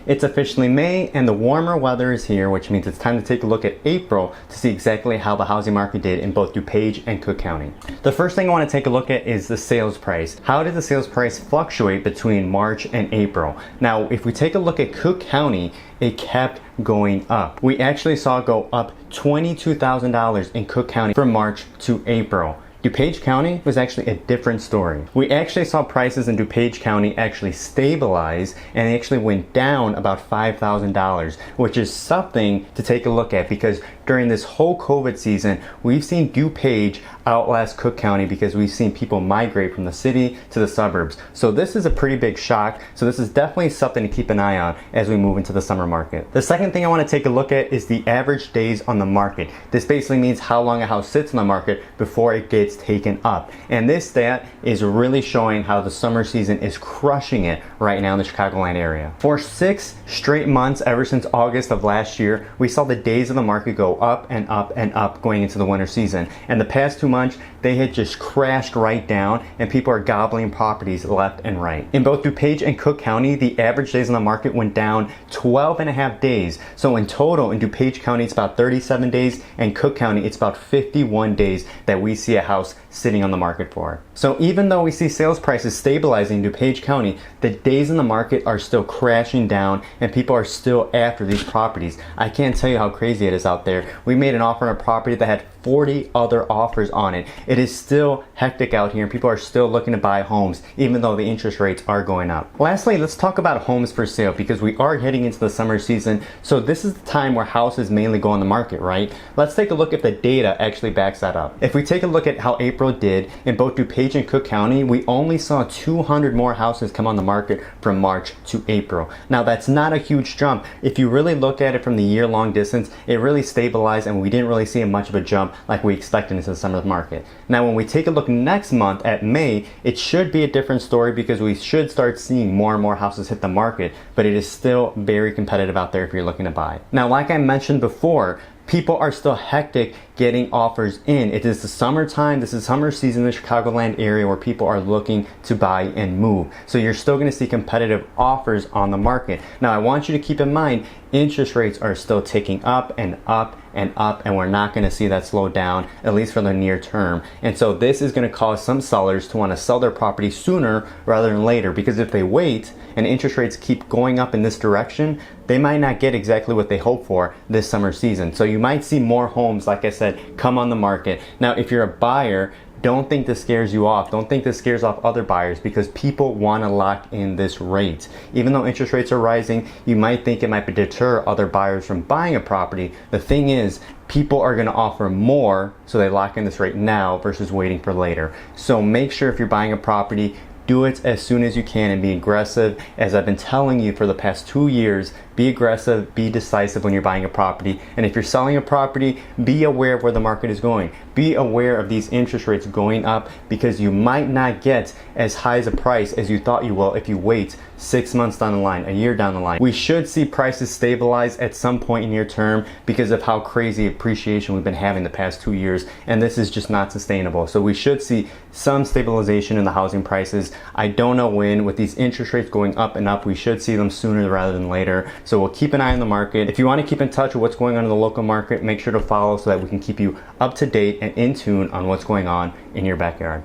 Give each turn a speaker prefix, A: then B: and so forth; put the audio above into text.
A: It's officially May and the warmer weather is here, which means it's time to take a look at April to see exactly how the housing market did in both Dupage and Cook County. The first thing I want to take a look at is the sales price. How did the sales price fluctuate between March and April? Now, if we take a look at Cook County, it kept going up. We actually saw it go up $22,000 in Cook County from March to April. Dupage County was actually a different story. We actually saw prices in Dupage County actually stabilize, and they actually went down about $5,000, which is something to take a look at because during this whole COVID season, we've seen Dupage outlast Cook County because we've seen people migrate from the city to the suburbs. So this is a pretty big shock. So this is definitely something to keep an eye on as we move into the summer market. The second thing I want to take a look at is the average days on the market. This basically means how long a house sits on the market before it gets taken up. And this stat is really showing how the summer season is crushing it right now in the Chicagoland area. For 6 straight months ever since August of last year, we saw the days of the market go up and up and up going into the winter season. And the past 2 months, they had just crashed right down and people are gobbling properties left and right. In both DuPage and Cook County, the average days on the market went down 12 and a half days. So in total, in DuPage County, it's about 37 days, and Cook County, it's about 51 days that we see a house sitting on the market for. So even though we see sales prices stabilizing in DuPage County, the days in the market are still crashing down and people are still after these properties. I can't tell you how crazy it is out there. We made an offer on a property that had 40 other offers on it. It is still hectic out here and people are still looking to buy homes even though the interest rates are going up. Lastly, let's talk about homes for sale because we are heading into the summer season. So this is the time where houses mainly go on the market, right? Let's take a look if the data actually backs that up. If we take a look at how April did in both DuPage and Cook County, we only saw 200 more houses come on the market from March to April. Now that's not a huge jump. If you really look at it from the year-long distance, it really stabilized and we didn't really see much of a jump like we expected into the summer market. Now when we take a look next month at May, it should be a different story because we should start seeing more and more houses hit the market, but it is still very competitive out there if you're looking to buy. Now like I mentioned before, people are still hectic getting offers in. It is the summertime. This is summer season in the Chicagoland area where people are looking to buy and move. So you're still going to see competitive offers on the market. Now I want you to keep in mind, interest rates are still ticking up and up and up, and we're not going to see that slow down, at least for the near term. And so this is going to cause some sellers to want to sell their property sooner rather than later, because if they wait and interest rates keep going up in this direction, they might not get exactly what they hope for this summer season. So you might see more homes, like I said, come on the market. Now, if you're a buyer, don't think this scares you off. Don't think this scares off other buyers because people want to lock in this rate. Even though interest rates are rising, you might think it might deter other buyers from buying a property. The thing is, people are going to offer more, so they lock in this rate now versus waiting for later. So make sure if you're buying a property, do it as soon as you can and be aggressive. As I've been telling you for the past 2 years, be aggressive, be decisive when you're buying a property. And if you're selling a property, be aware of where the market is going. Be aware of these interest rates going up because you might not get as high as a price as you thought you will if you wait 6 months down the line, a year down the line. We should see prices stabilize at some point in near term because of how crazy appreciation we've been having the past 2 years, and this is just not sustainable. So we should see some stabilization in the housing prices. I don't know when. With these interest rates going up and up, we should see them sooner rather than later. So we'll keep an eye on the market. If you want to keep in touch with what's going on in the local market, make sure to follow so that we can keep you up to date and in tune on what's going on in your backyard.